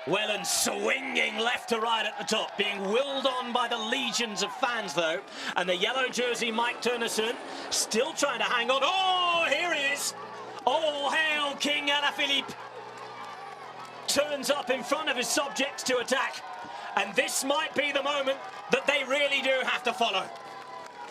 Wellen swinging left to right at the top, being willed on by the legions of fans though. And the yellow jersey Mike Turnerson still trying to hang on. Oh, here he is. All hail King Alaphilippe. Turns up in front of his subjects to attack. And this might be the moment that they really do have to follow.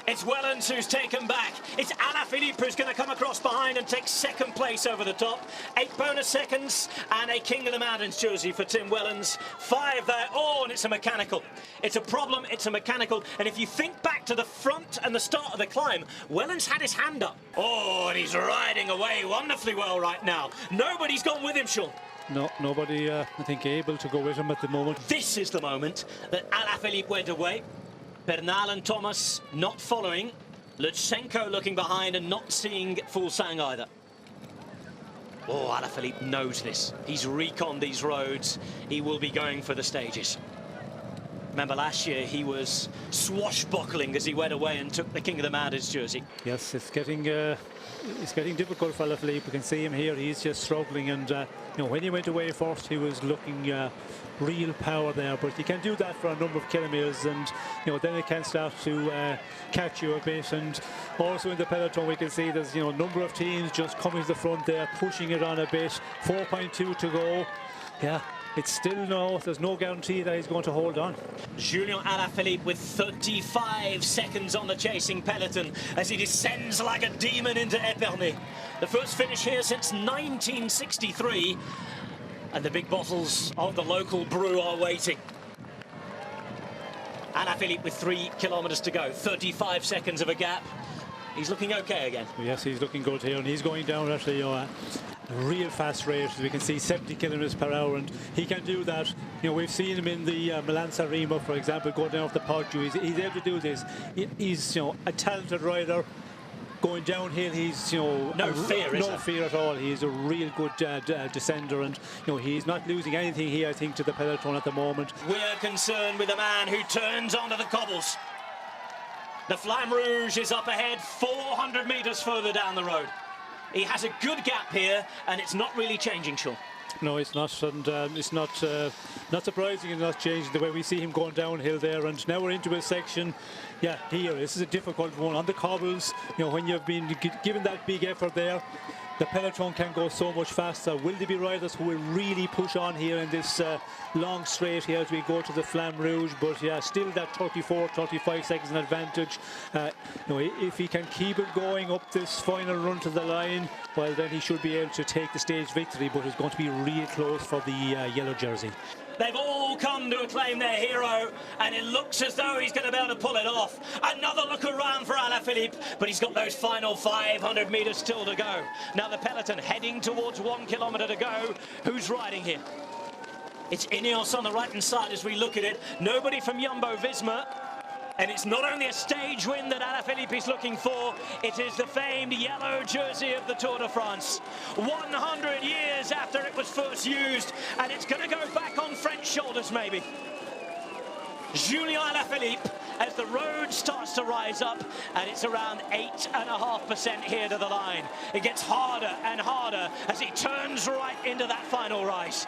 It's Wellens who's taken back. It's Alaphilippe who's going to come across behind and take second place over the top. 8 bonus seconds and a King of the Mountains jersey for Tim Wellens. 5 there. Oh, and it's a mechanical. It's a problem. It's a mechanical. And if you think back to the front and the start of the climb, Wellens had his hand up. Oh, and he's riding away wonderfully well right now. Nobody's gone with him, Sean. No, nobody, I think, able to go with him at the moment. This is the moment that Alaphilippe went away. Bernal and Thomas not following. Lutsenko looking behind and not seeing Fulsang either. Oh, Alaphilippe knows this. He's reconned these roads. He will be going for the stages. Remember last year he was swashbuckling as he went away and took the King of the Mountains jersey. Yes, it's getting difficult for Alaphilippe. We can see him here. He's just struggling, and you know, when he went away first, he was looking real power there. But you can do that for a number of kilometres, and you know, then it can start to catch you a bit. And also in the peloton, we can see there's a number of teams just coming to the front there, pushing it on a bit. 4.2 to go. Yeah. It's still there's no guarantee that he's going to hold on. Julian Alaphilippe with 35 seconds on the chasing peloton as he descends like a demon into Epernay. The first finish here since 1963, and the big bottles of the local brew are waiting. Alaphilippe with 3 kilometres to go, 35 seconds of a gap. He's looking okay again. Yes, he's looking good here, and he's going down actually a real fast rate. As we can see, 70 kilometers per hour, and he can do that. You know, we've seen him in the Milan-San Remo, for example, going down off the Poggio. He's able to do this. He's a talented rider. Going downhill, he's no fear at all. He's a real good descender, and he's not losing anything here, I think, to the peloton at the moment. We're concerned with a man who turns onto the cobbles. The Flamme Rouge is up ahead, 400 metres further down the road. He has a good gap here, and it's not really changing, Sean. No, it's not, and it's not surprising it's not changing the way we see him going downhill there. And now we're into a section, yeah, here. This is a difficult one on the cobbles. When you've been given that big effort there, the peloton can go so much faster. Will there be riders who will really push on here in this long straight here as we go to the Flamme Rouge? But yeah, still that 35 seconds in advantage. If he can keep it going up this final run to the line, well, then he should be able to take the stage victory, but it's going to be real close for the yellow jersey. They've all come to acclaim their hero, and it looks as though he's going to be able to pull it off. Another look around for Alaphilippe, but he's got those final 500 metres still to go. Now the peloton heading towards 1 kilometre to go. Who's riding here? It's Ineos on the right-hand side as we look at it. Nobody from Jumbo-Visma. And it's not only a stage win that Alaphilippe is looking for, it is the famed yellow jersey of the Tour de France. 100 years after it was first used, and it's going to go back on French shoulders maybe. Julian Alaphilippe, as the road starts to rise up, and it's around 8.5% here to the line. It gets harder and harder as he turns right into that final rise.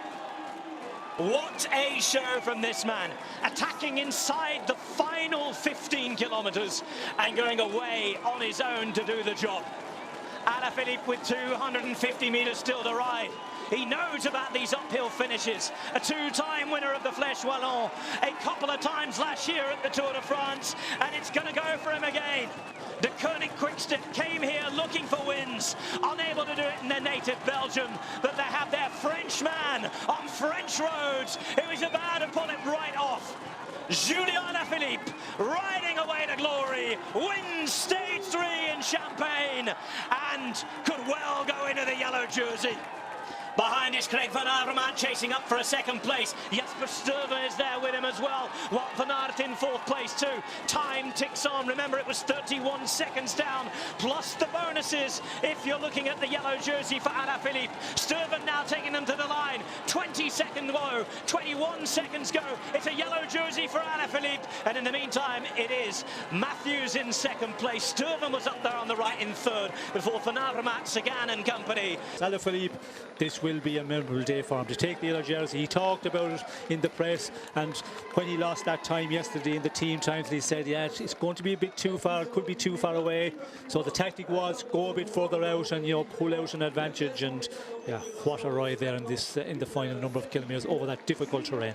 What a show from this man, attacking inside the final 15 kilometres and going away on his own to do the job. Alaphilippe with 250 metres still to ride. He knows about these uphill finishes. A 2-time winner of the Flèche Wallonne, a couple of times last year at the Tour de France, and it's going to go for him again. Deceuninck-Quickstep came here looking for wins, unable to do it in their native Belgium, but they have their Frenchman on French roads who is about to pull it right off. Julian Alaphilippe, riding away to glory, wins stage 3 in Champagne, and could well go into the yellow jersey. Behind is Craig van Avermaet chasing up for a second place. Jasper Stuyven is there with him as well. Wout van Aert in 4th place too. Time ticks on. Remember, it was 31 seconds down, plus the bonuses if you're looking at the yellow jersey for Alaphilippe. Stuyven now taking them to the line. 20 seconds go, 21 seconds go. It's a yellow jersey for Alaphilippe. And in the meantime, it is Matthews in 2nd place. Stuyven was up there on the right in 3rd before Van Avermaet, Sagan and company. Alaphilippe this will be a memorable day for him to take the yellow jersey. He talked about it in the press, and when he lost that time yesterday in the team times, he said, yeah, it's going to be a bit too far, it could be too far away. So the tactic was go a bit further out and, you know, pull out an advantage. And yeah, what a ride there in this in the final number of kilometres over that difficult terrain.